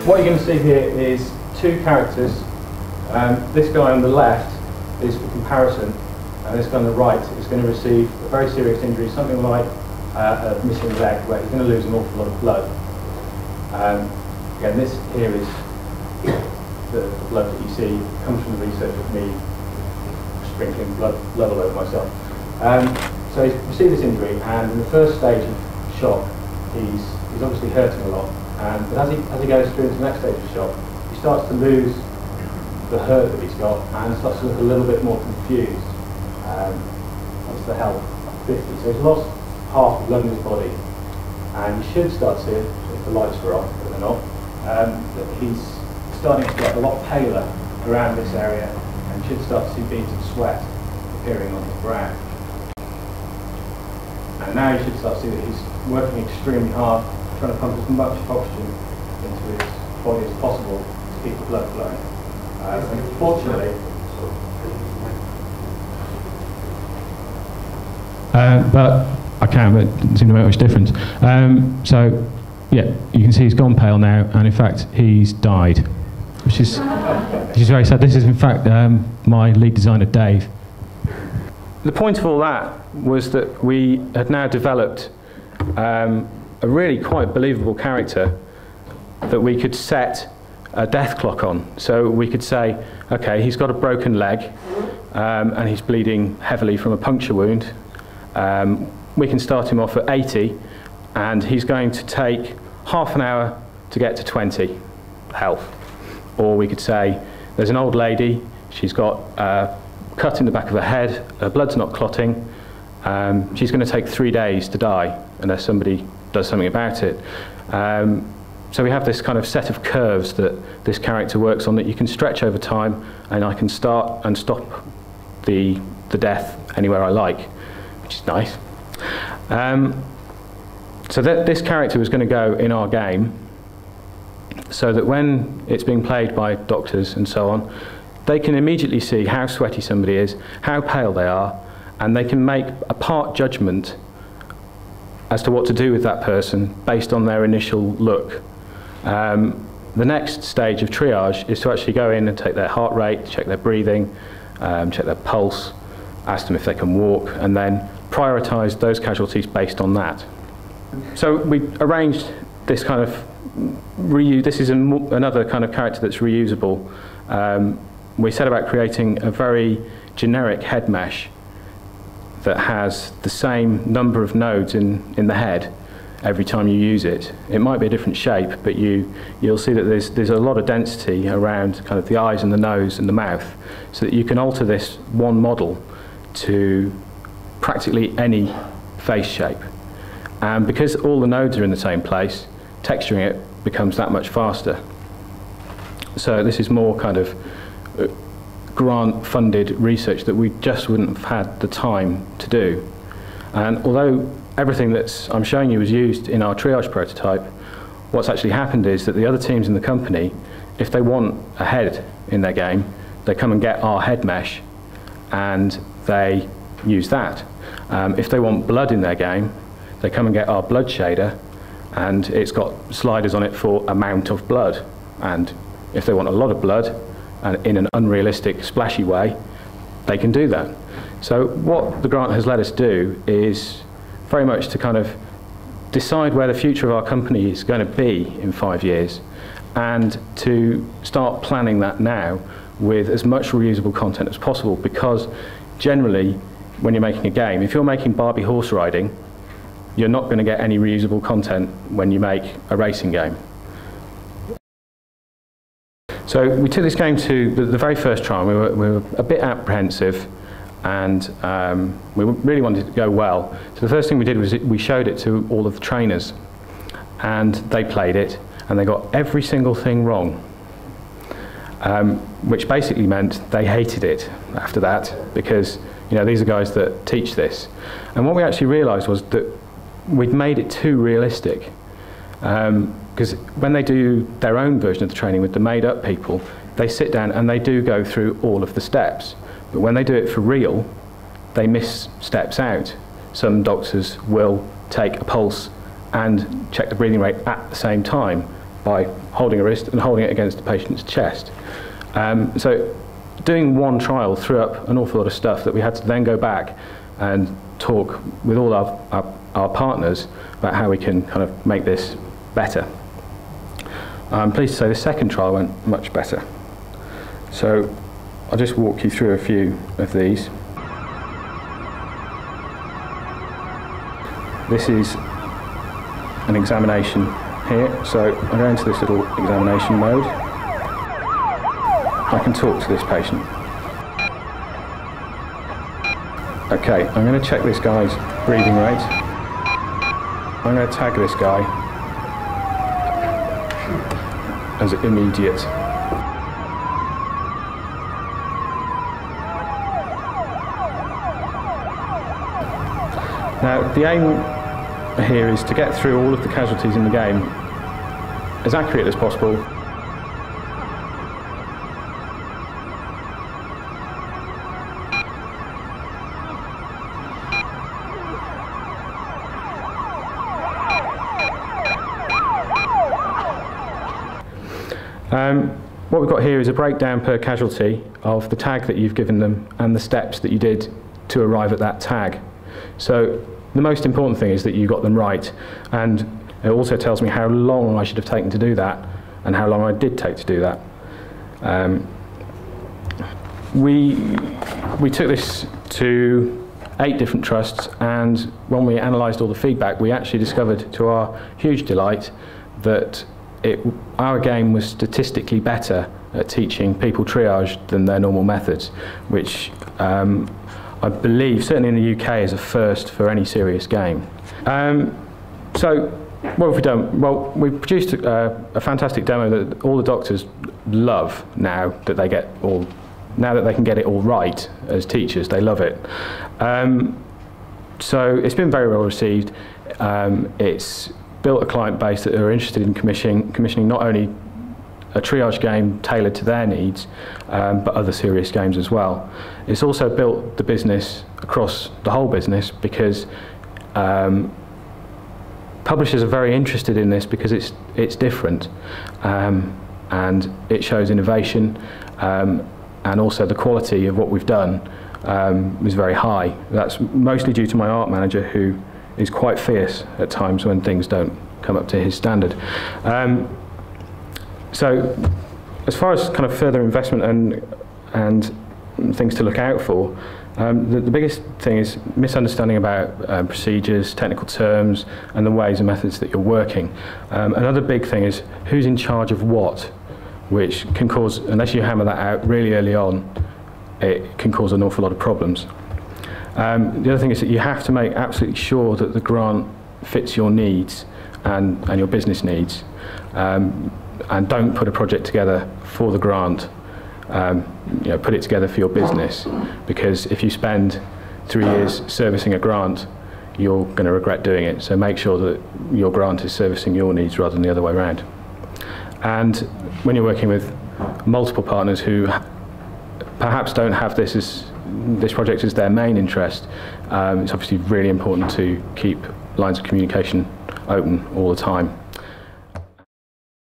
what you're going to see here is two characters. This guy on the left is for comparison, and this guy on the right is going to receive a very serious injury, something like a missing leg, where he's going to lose an awful lot of blood. Again, this here is the blood that you see comes from the research of me sprinkling blood all over myself. So he's received this injury, and in the first stage of shock, he's obviously hurting a lot. But as he goes through into the next stage of shock, he starts to lose the hurt that he's got and starts to look a little bit more confused. That's the health 50. So he's lost half the blood in his body, and you should start seeing, if the lights were off, but they're not, that he's starting to get a lot paler around this area, and should start to see beads of sweat appearing on his brow. And now you should start to see that he's working extremely hard, trying to pump as much oxygen into his body as possible to keep the blood flowing. Unfortunately, but I can, but it doesn't seem to make much difference. So, yeah, you can see he's gone pale now, and in fact, he's died, which is very sad. This is, in fact, my lead designer, Dave. the point of all that was that we had now developed a really quite believable character that we could set a death clock on. So we could say, okay, he's got a broken leg and he's bleeding heavily from a puncture wound. We can start him off at 80 and he's going to take half an hour to get to 20 health. Or we could say, there's an old lady, she's got a cut in the back of her head, her blood's not clotting, she's going to take 3 days to die unless somebody does something about it. So we have this kind of set of curves that this character works on that you can stretch over time, and I can start and stop the death anywhere I like, which is nice. So this character is going to go in our game so that when it's being played by doctors and so on, they can immediately see how sweaty somebody is, how pale they are, and they can make a part judgment as to what to do with that person based on their initial look. The next stage of triage is to actually go in and take their heart rate, check their breathing, check their pulse, ask them if they can walk, and then prioritise those casualties based on that. So we arranged this kind of this is another kind of character that's reusable. We set about creating a very generic head mesh that has the same number of nodes in the head every time you use it. It might be a different shape, but you'll see that there's a lot of density around kind of the eyes and the nose and the mouth, so that you can alter this one model to practically any face shape. And because all the nodes are in the same place, texturing it becomes that much faster. So this is more kind of grant-funded research that we just wouldn't have had the time to do. And although everything that I'm showing you was used in our triage prototype, what's actually happened is that the other teams in the company, if they want a head in their game, they come and get our head mesh and they use that. If they want blood in their game, they come and get our blood shader, and it's got sliders on it for amount of blood. And if they want a lot of blood, and in an unrealistic, splashy way, they can do that. So what the grant has let us do is very much to kind of decide where the future of our company is going to be in 5 years, and to start planning that now with as much reusable content as possible, because generally, when you're making a game, if you're making Barbie horse riding, you're not going to get any reusable content when you make a racing game. So we took this game to the very first trial. We were a bit apprehensive, and we really wanted it to go well. So the first thing we did was we showed it to all of the trainers, and they played it, and they got every single thing wrong, which basically meant they hated it after that, because these are guys that teach this. And what we actually realised was that we'd made it too realistic. Because when they do their own version of the training with the made-up people, they sit down and they do go through all of the steps. But when they do it for real, they miss steps out. Some doctors will take a pulse and check the breathing rate at the same time. by holding a wrist and holding it against the patient's chest. So doing one trial threw up an awful lot of stuff that we had to then go back and talk with all our partners about how we can kind of make this better. I'm pleased to say the second trial went much better. So I'll just walk you through a few of these. This is an examination here, so I go into this little examination mode. I can talk to this patient. Okay, I'm going to check this guy's breathing rate. I'm going to tag this guy as immediate. Now, the aim here is to get through all of the casualties in the game as accurate as possible. What we've got here is a breakdown per casualty of the tag that you've given them and the steps that you did to arrive at that tag. So the most important thing is that you got them right, and it also tells me how long I should have taken to do that and how long I did take to do that. We took this to 8 different trusts, and when we analysed all the feedback, we actually discovered, to our huge delight, that our game was statistically better at teaching people triage than their normal methods, which I believe, certainly in the UK, is a first for any serious game. So what have we done? Well, we've produced a fantastic demo that all the doctors love now that they can get it all right as teachers. They love it. So it's been very well received. It's built a client base that are interested in commissioning not only a triage game tailored to their needs, but other serious games as well. It's also built the business across the whole business because publishers are very interested in this because it's different, and it shows innovation, and also the quality of what we've done is very high. That's mostly due to my art manager, who is quite fierce at times when things don't come up to his standard. So as far as kind of further investment and things to look out for, the biggest thing is misunderstanding about procedures, technical terms, and the ways and methods that you're working. Another big thing is who's in charge of what, which can cause, unless you hammer that out really early on, it can cause an awful lot of problems. The other thing is that you have to make absolutely sure that the grant fits your needs and your business needs, and don't put a project together for the grant. Put it together for your business, because if you spend 3 years servicing a grant, you're going to regret doing it. So make sure that your grant is servicing your needs rather than the other way around. And when you're working with multiple partners who perhaps don't have this project as their main interest, it's obviously really important to keep lines of communication open all the time.